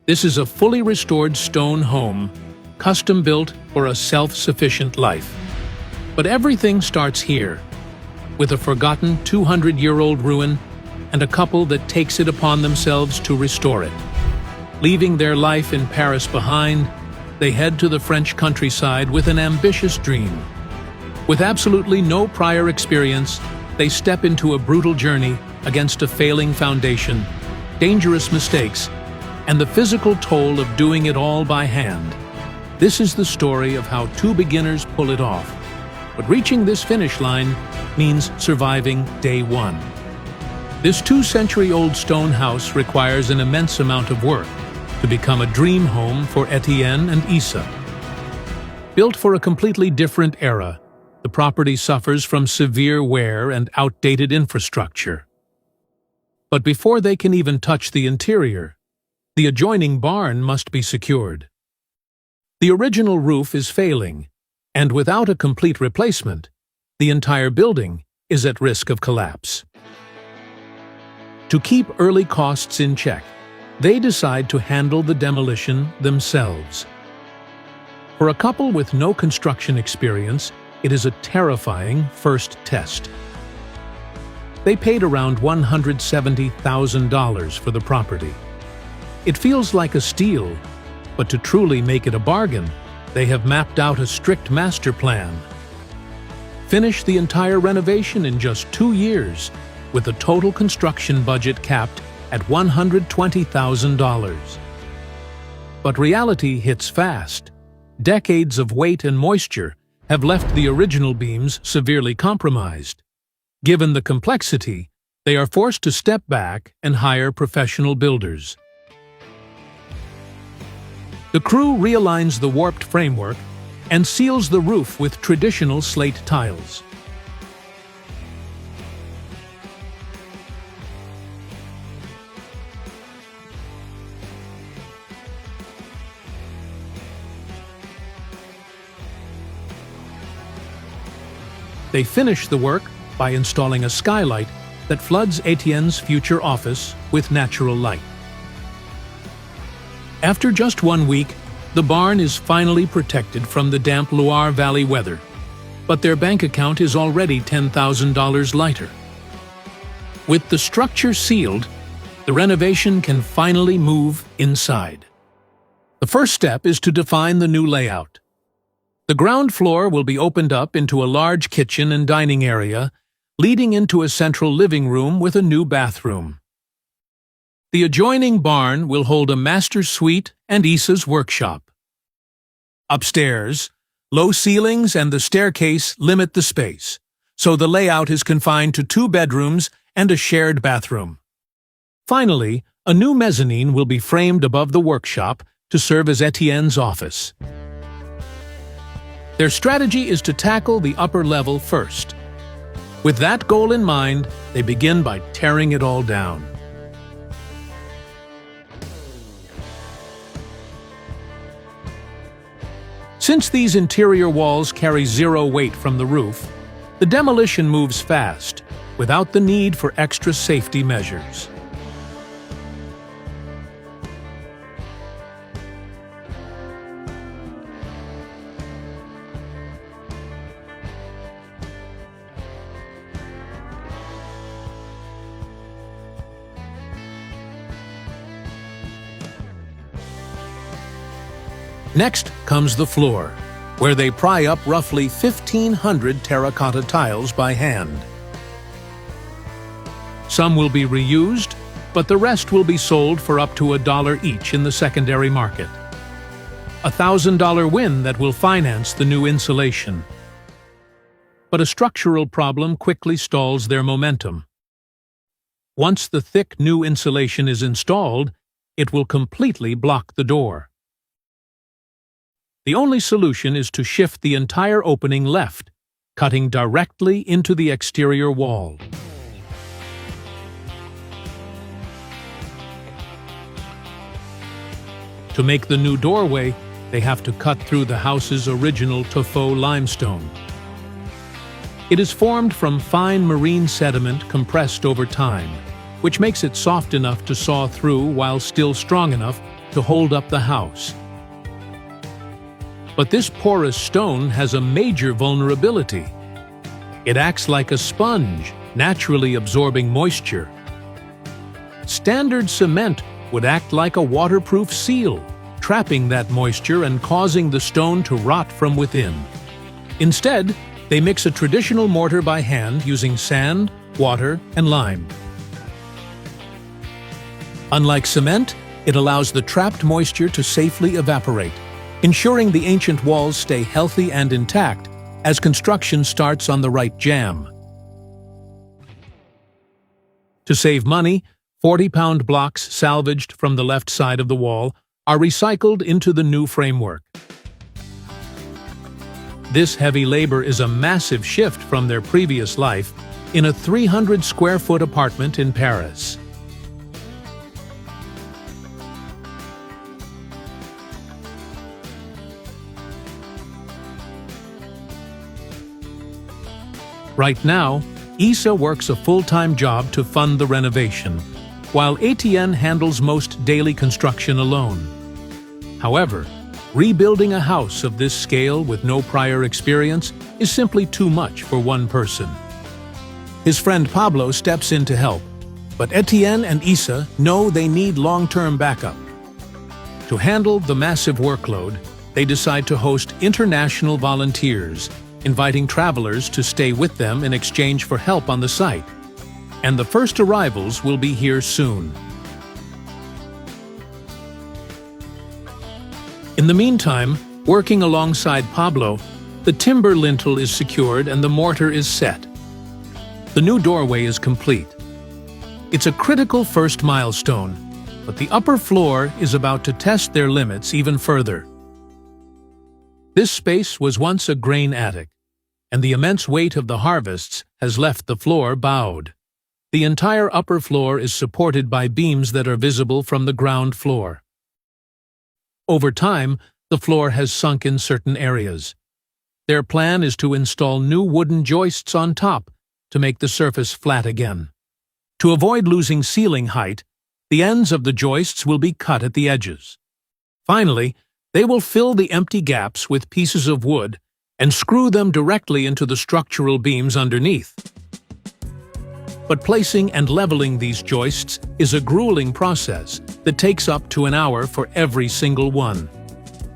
This is a fully restored stone home, custom-built for a self-sufficient life. But everything starts here, with a forgotten 200-year-old ruin and a couple that takes it upon themselves to restore it. Leaving their life in Paris behind, they head to the French countryside with an ambitious dream. With absolutely no prior experience, they step into a brutal journey against a failing foundation, dangerous mistakes, and the physical toll of doing it all by hand. This is the story of how two beginners pull it off. But reaching this finish line means surviving day one. This 2-century-old stone house requires an immense amount of work to become a dream home for Etienne and Issa. Built for a completely different era, the property suffers from severe wear and outdated infrastructure. But before they can even touch the interior, the adjoining barn must be secured. The original roof is failing, and without a complete replacement, the entire building is at risk of collapse. To keep early costs in check, they decide to handle the demolition themselves. For a couple with no construction experience, it is a terrifying first test. They paid around $170,000 for the property. It feels like a steal, but to truly make it a bargain, they have mapped out a strict master plan. Finish the entire renovation in just 2 years, with a total construction budget capped at $120,000. But reality hits fast. Decades of weight and moisture have left the original beams severely compromised. Given the complexity, they are forced to step back and hire professional builders. The crew realigns the warped framework and seals the roof with traditional slate tiles. They finish the work by installing a skylight that floods Etienne's future office with natural light. After just 1 week, the barn is finally protected from the damp Loire Valley weather, but their bank account is already $10,000 lighter. With the structure sealed, the renovation can finally move inside. The first step is to define the new layout. The ground floor will be opened up into a large kitchen and dining area, leading into a central living room with a new bathroom. The adjoining barn will hold a master suite and Issa's workshop. Upstairs, low ceilings and the staircase limit the space, so the layout is confined to 2 bedrooms and a shared bathroom. Finally, a new mezzanine will be framed above the workshop to serve as Etienne's office. Their strategy is to tackle the upper level first. With that goal in mind, they begin by tearing it all down. Since these interior walls carry zero weight from the roof, the demolition moves fast, without the need for extra safety measures. Next comes the floor, where they pry up roughly 1,500 terracotta tiles by hand. Some will be reused, but the rest will be sold for up to $1 each in the secondary market. A $1,000 win that will finance the new insulation. But a structural problem quickly stalls their momentum. Once the thick new insulation is installed, it will completely block the door. The only solution is to shift the entire opening left, cutting directly into the exterior wall. To make the new doorway, they have to cut through the house's original tuffeau limestone. It is formed from fine marine sediment compressed over time, which makes it soft enough to saw through while still strong enough to hold up the house. But this porous stone has a major vulnerability. It acts like a sponge, naturally absorbing moisture. Standard cement would act like a waterproof seal, trapping that moisture and causing the stone to rot from within. Instead, they mix a traditional mortar by hand using sand, water, and lime. Unlike cement, it allows the trapped moisture to safely evaporate, ensuring the ancient walls stay healthy and intact as construction starts on the right jam. To save money, 40-pound blocks salvaged from the left side of the wall are recycled into the new framework. This heavy labor is a massive shift from their previous life in a 300-square-foot apartment in Paris. Right now, Issa works a full-time job to fund the renovation, while Etienne handles most daily construction alone. However, rebuilding a house of this scale with no prior experience is simply too much for one person. His friend Pablo steps in to help, but Etienne and Issa know they need long-term backup. To handle the massive workload, they decide to host international volunteers, inviting travelers to stay with them in exchange for help on the site. And the first arrivals will be here soon. In the meantime, working alongside Pablo, the timber lintel is secured and the mortar is set. The new doorway is complete. It's a critical first milestone, but the upper floor is about to test their limits even further. This space was once a grain attic, and the immense weight of the harvests has left the floor bowed. The entire upper floor is supported by beams that are visible from the ground floor. Over time, the floor has sunk in certain areas. Their plan is to install new wooden joists on top to make the surface flat again. To avoid losing ceiling height, the ends of the joists will be cut at the edges. Finally, they will fill the empty gaps with pieces of wood and screw them directly into the structural beams underneath. But placing and leveling these joists is a grueling process that takes up to an hour for every single one.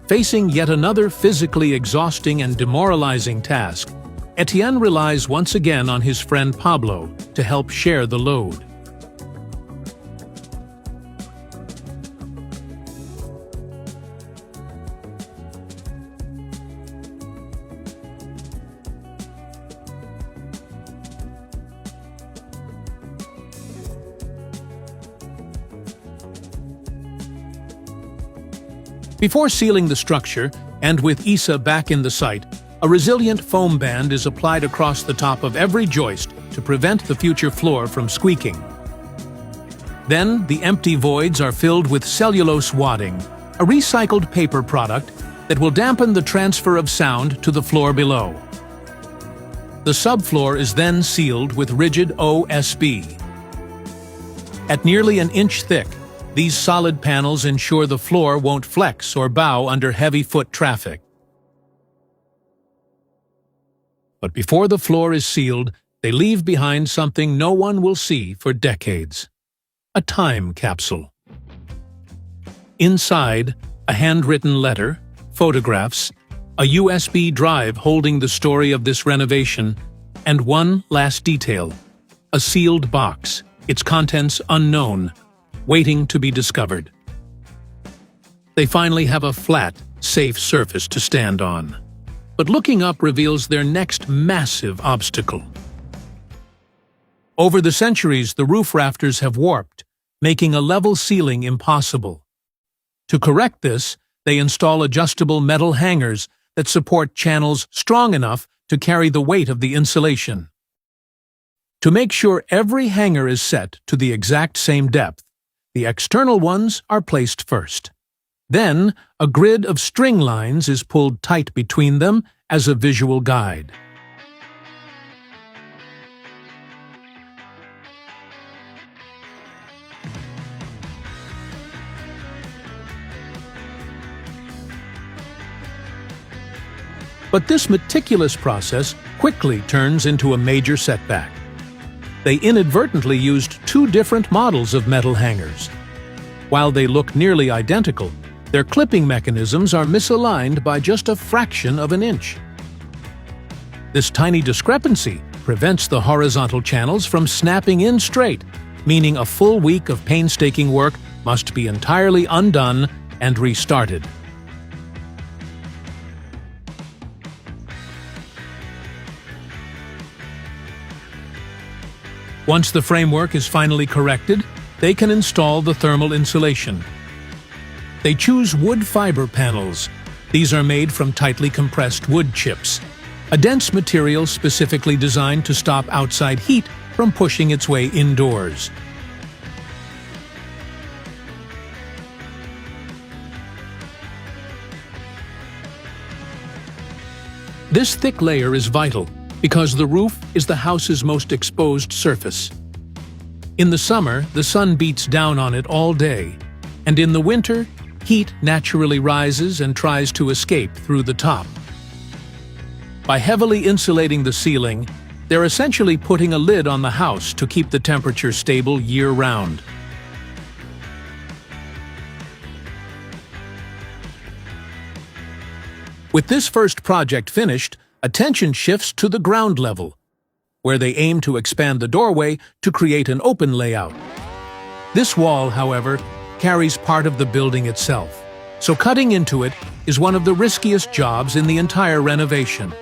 Facing yet another physically exhausting and demoralizing task, Etienne relies once again on his friend Pablo to help share the load. Before sealing the structure, and with Issa back in the site, a resilient foam band is applied across the top of every joist to prevent the future floor from squeaking. Then, the empty voids are filled with cellulose wadding, a recycled paper product that will dampen the transfer of sound to the floor below. The subfloor is then sealed with rigid OSB. At nearly an inch thick, these solid panels ensure the floor won't flex or bow under heavy foot traffic. But before the floor is sealed, they leave behind something no one will see for decades: a time capsule. Inside, a handwritten letter, photographs, a USB drive holding the story of this renovation, and one last detail: a sealed box, its contents unknown, waiting to be discovered. They finally have a flat, safe surface to stand on. But looking up reveals their next massive obstacle. Over the centuries, the roof rafters have warped, making a level ceiling impossible. To correct this, they install adjustable metal hangers that support channels strong enough to carry the weight of the insulation. To make sure every hanger is set to the exact same depth, the external ones are placed first. Then, a grid of string lines is pulled tight between them as a visual guide. But this meticulous process quickly turns into a major setback. They inadvertently used two different models of metal hangers. While they look nearly identical, their clipping mechanisms are misaligned by just a fraction of an inch. This tiny discrepancy prevents the horizontal channels from snapping in straight, meaning a full week of painstaking work must be entirely undone and restarted. Once the framework is finally corrected, they can install the thermal insulation. They choose wood fiber panels. These are made from tightly compressed wood chips, a dense material specifically designed to stop outside heat from pushing its way indoors. This thick layer is vital because the roof is the house's most exposed surface. In the summer, the sun beats down on it all day, and in the winter, heat naturally rises and tries to escape through the top. By heavily insulating the ceiling, they're essentially putting a lid on the house to keep the temperature stable year-round. With this first project finished, attention shifts to the ground level, where they aim to expand the doorway to create an open layout. This wall, however, carries part of the building itself, so cutting into it is one of the riskiest jobs in the entire renovation.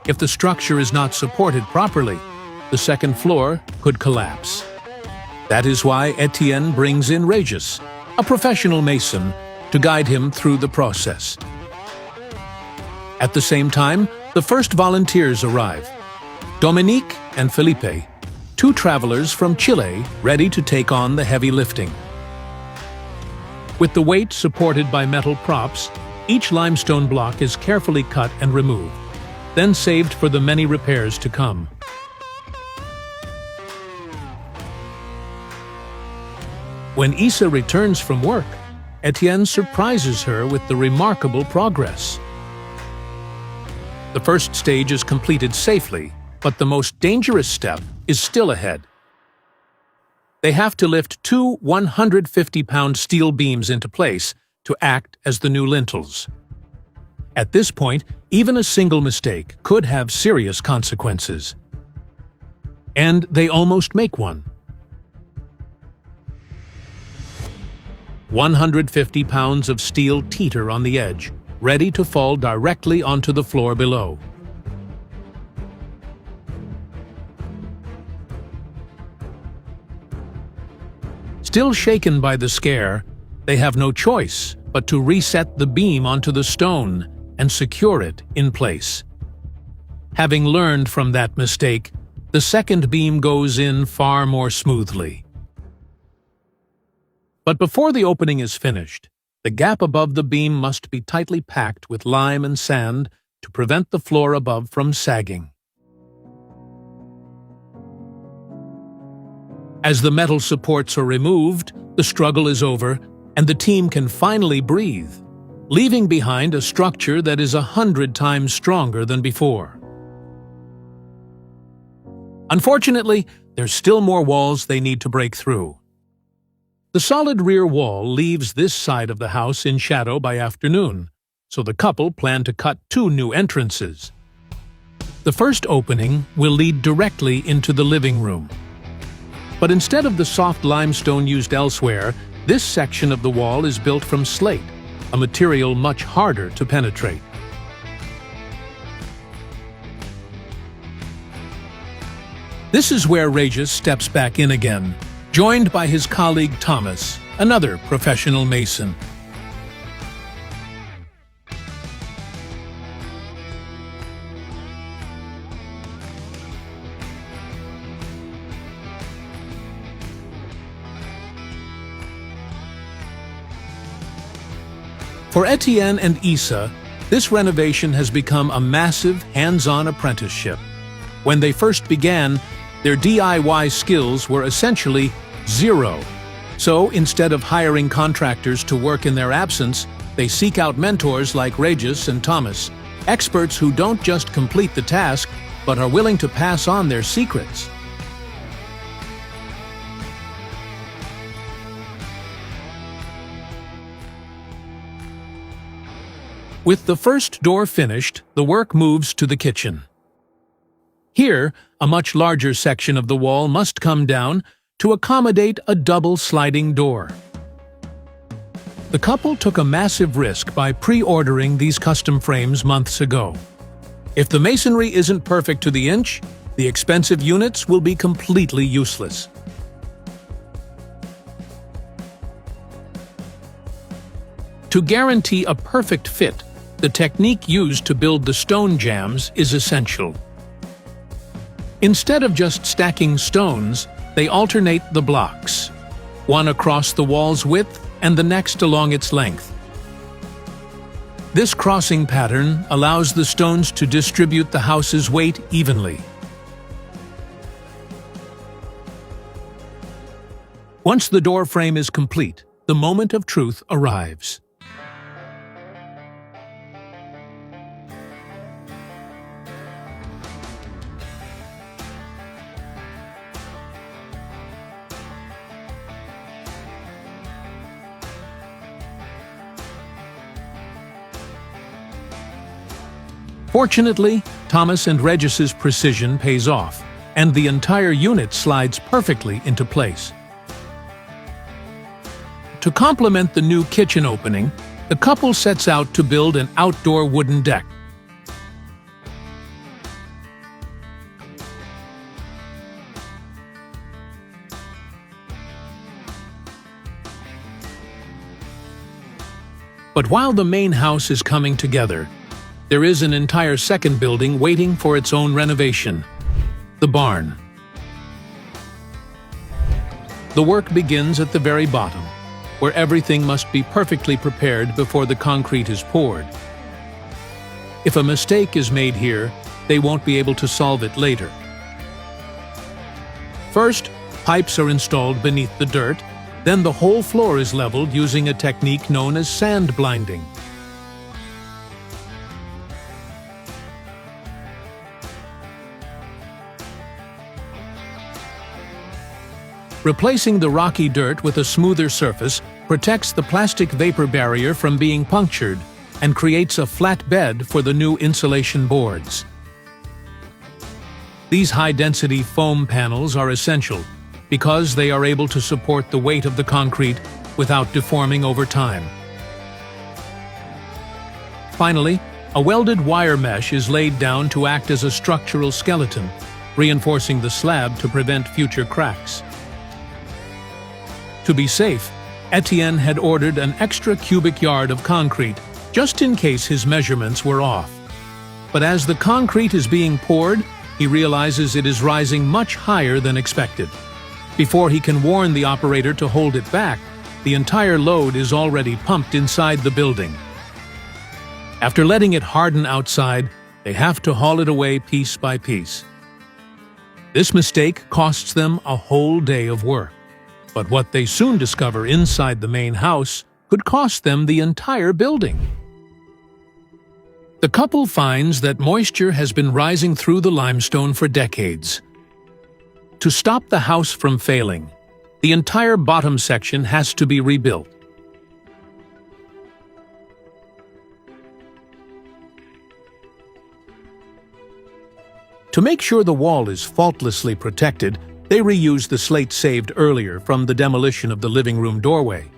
If the structure is not supported properly, the second floor could collapse. That is why Etienne brings in Regis, a professional mason, to guide him through the process. At the same time, the first volunteers arrive. Dominique and Felipe, two travelers from Chile ready to take on the heavy lifting. With the weight supported by metal props, each limestone block is carefully cut and removed, then saved for the many repairs to come. When Issa returns from work, Etienne surprises her with the remarkable progress. The first stage is completed safely, but the most dangerous step is still ahead. They have to lift two 150-pound steel beams into place to act as the new lintels. At this point, even a single mistake could have serious consequences. And they almost make one. 150 pounds of steel teeter on the edge, ready to fall directly onto the floor below. Still shaken by the scare, they have no choice but to reset the beam onto the stone and secure it in place. Having learned from that mistake, the second beam goes in far more smoothly. But before the opening is finished, the gap above the beam must be tightly packed with lime and sand to prevent the floor above from sagging. As the metal supports are removed, the struggle is over, and the team can finally breathe, leaving behind a structure that is 100 times stronger than before. Unfortunately, there's still more walls they need to break through. The solid rear wall leaves this side of the house in shadow by afternoon, so the couple plan to cut two new entrances. The first opening will lead directly into the living room. But instead of the soft limestone used elsewhere, this section of the wall is built from slate, a material much harder to penetrate. This is where Regis steps back in again, joined by his colleague Thomas, another professional mason. For Etienne and Issa, this renovation has become a massive, hands-on apprenticeship. When they first began, their DIY skills were essentially zero. So instead of hiring contractors to work in their absence, they seek out mentors like Regis and Thomas, Experts who don't just complete the task, but are willing to pass on their secrets. With the first door finished, the work moves to the kitchen. Here, a much larger section of the wall must come down to accommodate a double sliding door. The couple took a massive risk by pre-ordering these custom frames months ago. If the masonry isn't perfect to the inch, the expensive units will be completely useless. To guarantee a perfect fit, the technique used to build the stone jambs is essential. Instead of just stacking stones, they alternate the blocks, one across the wall's width and the next along its length. This crossing pattern allows the stones to distribute the house's weight evenly. Once the door frame is complete, the moment of truth arrives. Fortunately, Thomas and Regis's precision pays off, and the entire unit slides perfectly into place. To complement the new kitchen opening, the couple sets out to build an outdoor wooden deck. But while the main house is coming together, there is an entire second building waiting for its own renovation: the barn. The work begins at the very bottom, where everything must be perfectly prepared before the concrete is poured. If a mistake is made here, they won't be able to solve it later. First, pipes are installed beneath the dirt, then the whole floor is leveled using a technique known as sand blinding. Replacing the rocky dirt with a smoother surface protects the plastic vapor barrier from being punctured and creates a flat bed for the new insulation boards. These high-density foam panels are essential because they are able to support the weight of the concrete without deforming over time. Finally, a welded wire mesh is laid down to act as a structural skeleton, reinforcing the slab to prevent future cracks. To be safe, Etienne had ordered an extra cubic yard of concrete, just in case his measurements were off. But as the concrete is being poured, he realizes it is rising much higher than expected. Before he can warn the operator to hold it back, the entire load is already pumped inside the building. After letting it harden outside, they have to haul it away piece by piece. This mistake costs them a whole day of work. But what they soon discover inside the main house could cost them the entire building. The couple finds that moisture has been rising through the limestone for decades. To stop the house from failing, the entire bottom section has to be rebuilt. To make sure the wall is faultlessly protected, they reuse the slate saved earlier from the demolition of the living room doorway.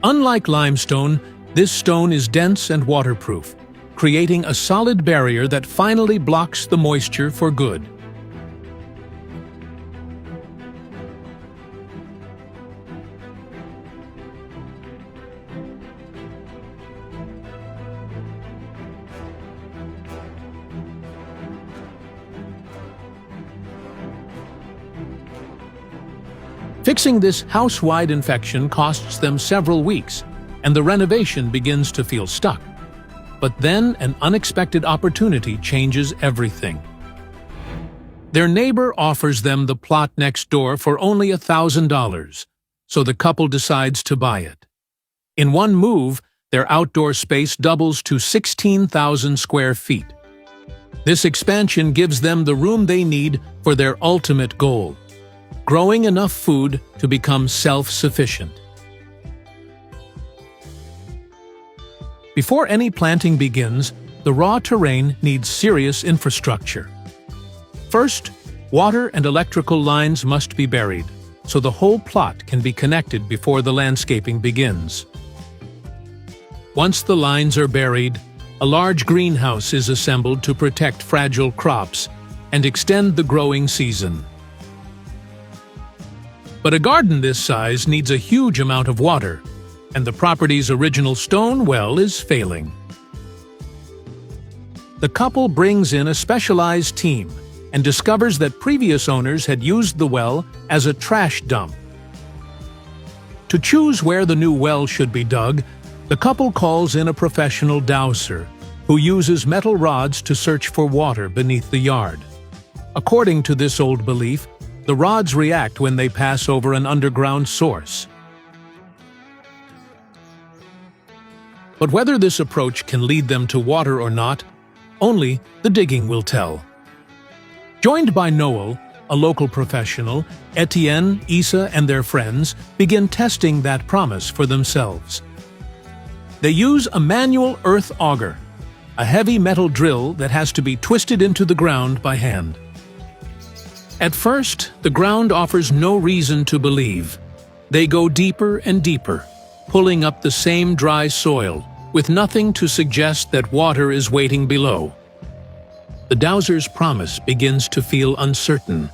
Unlike limestone, this stone is dense and waterproof, creating a solid barrier that finally blocks the moisture for good. Fixing this house-wide infection costs them several weeks, and the renovation begins to feel stuck. But then an unexpected opportunity changes everything. Their neighbor offers them the plot next door for only $1,000, so the couple decides to buy it. In one move, their outdoor space doubles to 16,000 square feet. This expansion gives them the room they need for their ultimate goal: growing enough food to become self-sufficient. Before any planting begins, the raw terrain needs serious infrastructure. First, water and electrical lines must be buried, so the whole plot can be connected before the landscaping begins. Once the lines are buried, a large greenhouse is assembled to protect fragile crops and extend the growing season. But a garden this size needs a huge amount of water, and the property's original stone well is failing. The couple brings in a specialized team and discovers that previous owners had used the well as a trash dump. To choose where the new well should be dug, the couple calls in a professional dowser who uses metal rods to search for water beneath the yard. According to this old belief, the rods react when they pass over an underground source. But whether this approach can lead them to water or not, only the digging will tell. Joined by Noel, a local professional, Etienne, Isa, and their friends begin testing that promise for themselves. They use a manual earth auger, a heavy metal drill that has to be twisted into the ground by hand. At first, the ground offers no reason to believe. They go deeper and deeper, pulling up the same dry soil, with nothing to suggest that water is waiting below. The dowser's promise begins to feel uncertain.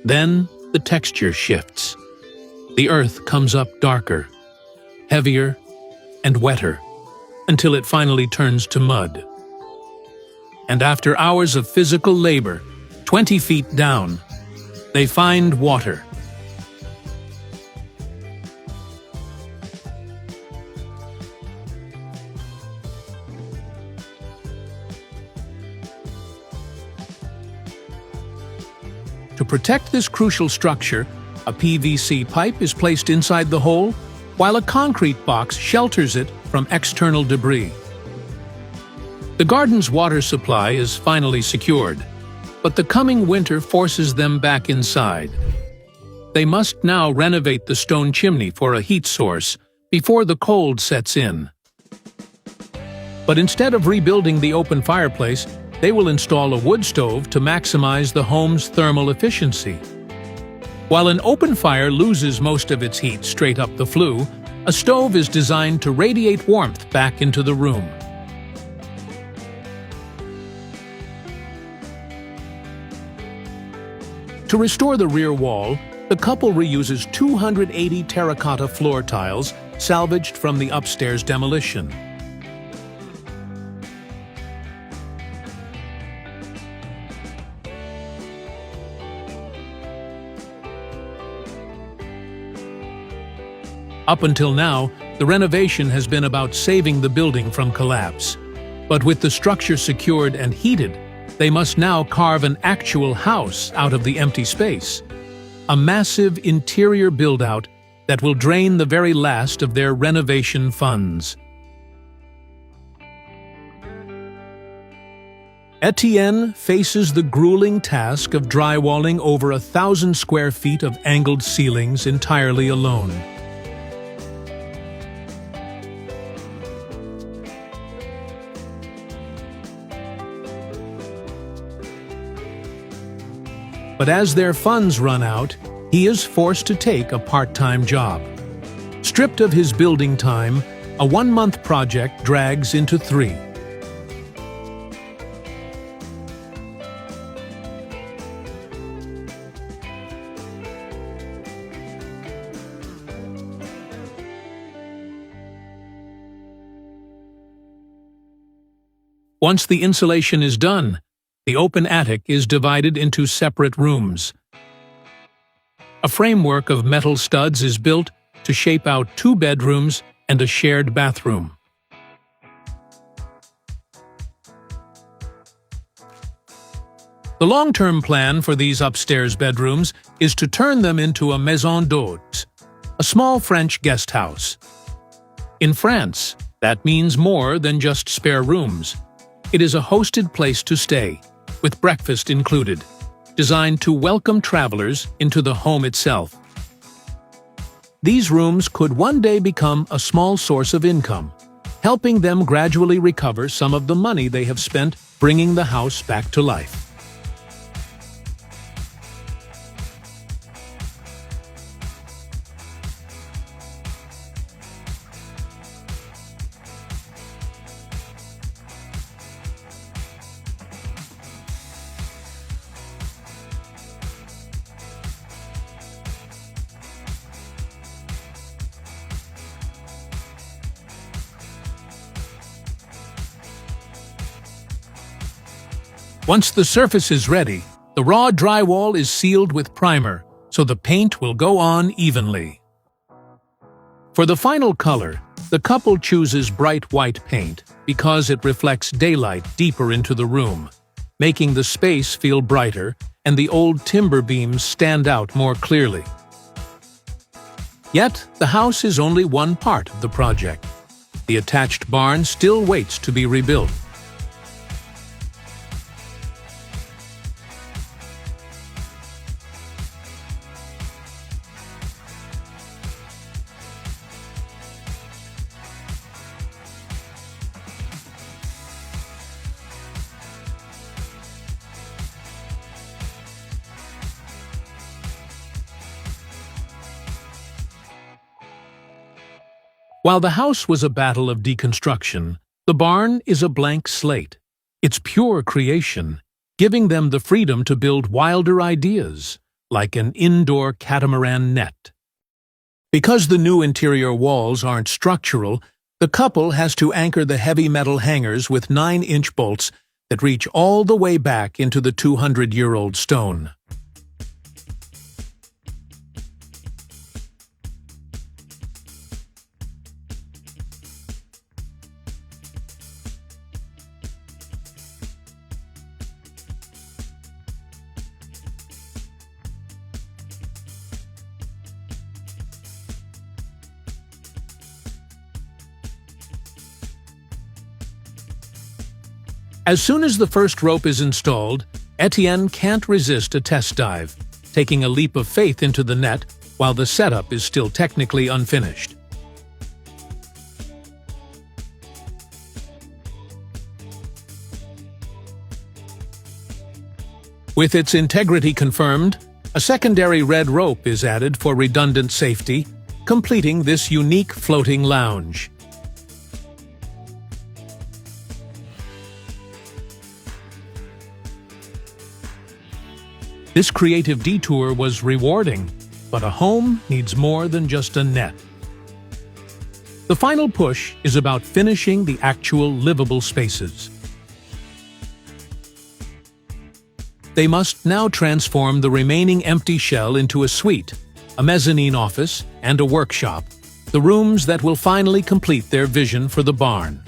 Then the texture shifts. The earth comes up darker, heavier, and wetter, until it finally turns to mud. And after hours of physical labor, 20 feet down, they find water. To protect this crucial structure, a PVC pipe is placed inside the hole, while a concrete box shelters it from external debris. The garden's water supply is finally secured, but the coming winter forces them back inside. They must now renovate the stone chimney for a heat source before the cold sets in. But instead of rebuilding the open fireplace, they will install a wood stove to maximize the home's thermal efficiency. While an open fire loses most of its heat straight up the flue, a stove is designed to radiate warmth back into the room. To restore the rear wall, the couple reuses 280 terracotta floor tiles salvaged from the upstairs demolition. Up until now, the renovation has been about saving the building from collapse. But with the structure secured and heated, they must now carve an actual house out of the empty space. A massive interior build-out that will drain the very last of their renovation funds. Etienne faces the grueling task of drywalling over 1,000 square feet of angled ceilings entirely alone. But as their funds run out, he is forced to take a part-time job. Stripped of his building time, a one-month project drags into 3. Once the insulation is done, the open attic is divided into separate rooms. A framework of metal studs is built to shape out 2 bedrooms and a shared bathroom. The long-term plan for these upstairs bedrooms is to turn them into a maison d'hôte, a small French guest house. In France, that means more than just spare rooms. It is a hosted place to stay, with breakfast included, designed to welcome travelers into the home itself. These rooms could one day become a small source of income, helping them gradually recover some of the money they have spent bringing the house back to life. Once the surface is ready, the raw drywall is sealed with primer, so the paint will go on evenly. For the final color, the couple chooses bright white paint because it reflects daylight deeper into the room, making the space feel brighter and the old timber beams stand out more clearly. Yet, the house is only one part of the project. The attached barn still waits to be rebuilt. While the house was a battle of deconstruction, the barn is a blank slate. It's pure creation, giving them the freedom to build wilder ideas, like an indoor catamaran net. Because the new interior walls aren't structural, the couple has to anchor the heavy metal hangers with 9-inch bolts that reach all the way back into the 200-year-old stone. As soon as the first rope is installed, Etienne can't resist a test dive, taking a leap of faith into the net while the setup is still technically unfinished. With its integrity confirmed, a secondary red rope is added for redundant safety, completing this unique floating lounge. This creative detour was rewarding, but a home needs more than just a net. The final push is about finishing the actual livable spaces. They must now transform the remaining empty shell into a suite, a mezzanine office, and a workshop, the rooms that will finally complete their vision for the barn.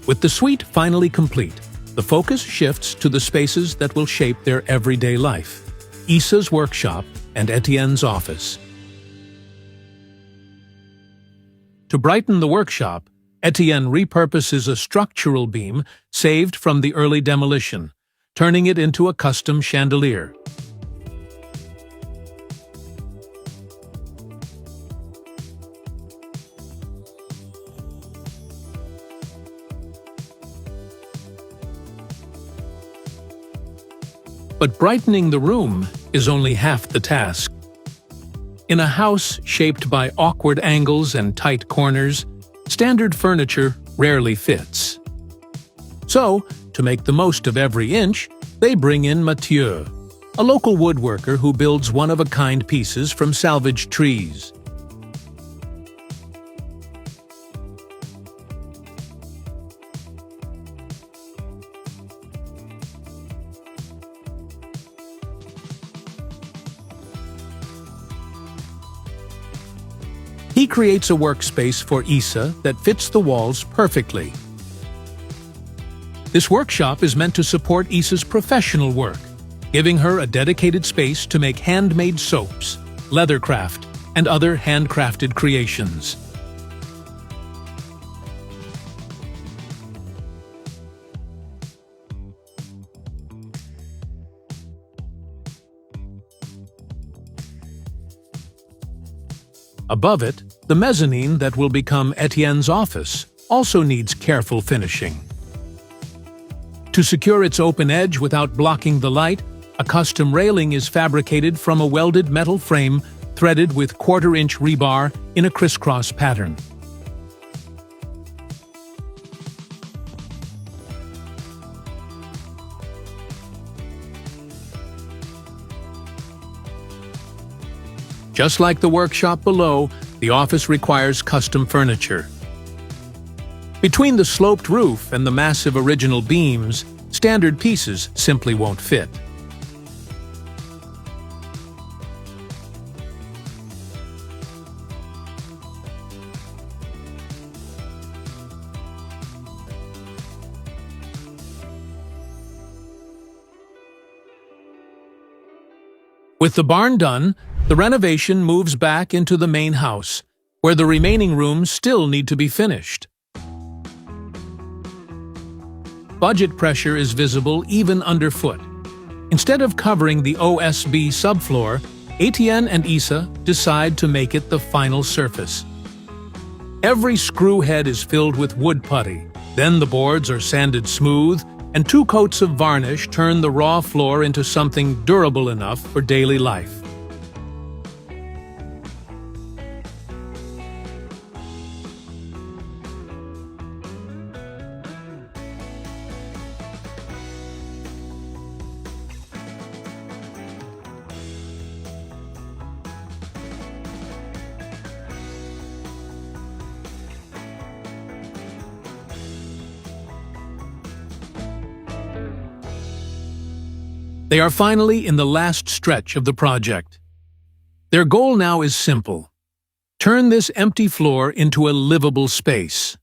With the suite finally complete, the focus shifts to the spaces that will shape their everyday life: Issa's workshop and Etienne's office. To brighten the workshop, Etienne repurposes a structural beam saved from the early demolition, turning it into a custom chandelier. But brightening the room is only half the task. In a house shaped by awkward angles and tight corners, standard furniture rarely fits. So, to make the most of every inch, they bring in Mathieu, a local woodworker who builds one-of-a-kind pieces from salvaged trees. He creates a workspace for Isa that fits the walls perfectly. This workshop is meant to support Isa's professional work, giving her a dedicated space to make handmade soaps, leathercraft, and other handcrafted creations. Above it, the mezzanine that will become Etienne's office also needs careful finishing. To secure its open edge without blocking the light, a custom railing is fabricated from a welded metal frame threaded with quarter-inch rebar in a crisscross pattern. Just like the workshop below, the office requires custom furniture. Between the sloped roof and the massive original beams, standard pieces simply won't fit. With the barn done, the renovation moves back into the main house, where the remaining rooms still need to be finished. Budget pressure is visible even underfoot. Instead of covering the OSB subfloor, Etienne and Isa decide to make it the final surface. Every screw head is filled with wood putty, then the boards are sanded smooth, and 2 coats of varnish turn the raw floor into something durable enough for daily life. They are finally in the last stretch of the project. Their goal now is simple: turn this empty floor into a livable space.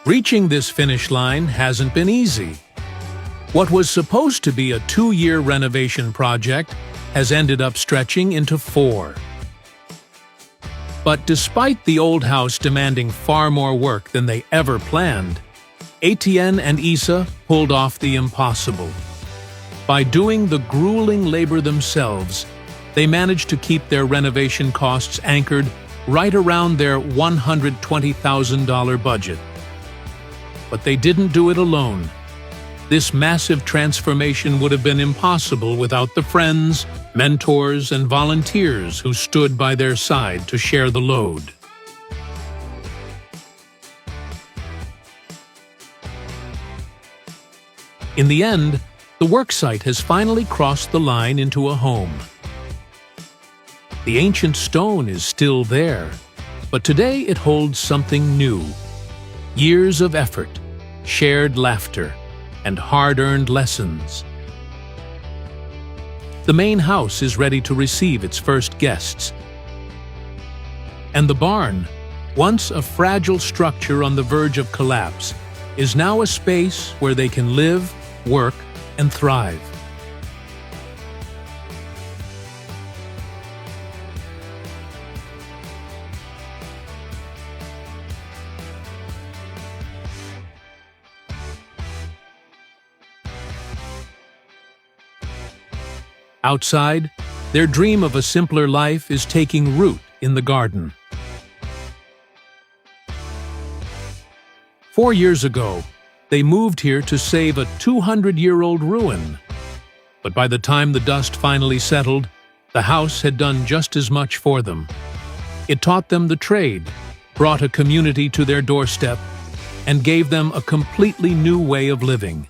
Reaching this finish line hasn't been easy. What was supposed to be a 2-year renovation project has ended up stretching into 4. But despite the old house demanding far more work than they ever planned, Etienne and Isa pulled off the impossible. By doing the grueling labor themselves, they managed to keep their renovation costs anchored right around their $120,000 budget. But they didn't do it alone. This massive transformation would have been impossible without the friends, mentors, and volunteers who stood by their side to share the load. In the end, the worksite has finally crossed the line into a home. The ancient stone is still there, but today it holds something new. Years of effort, shared laughter, and hard-earned lessons. The main house is ready to receive its first guests. And the barn, once a fragile structure on the verge of collapse, is now a space where they can live, work, and thrive. Outside, their dream of a simpler life is taking root in the garden. 4 years ago, they moved here to save a 200-year-old ruin. But by the time the dust finally settled, the house had done just as much for them. It taught them the trade, brought a community to their doorstep, and gave them a completely new way of living.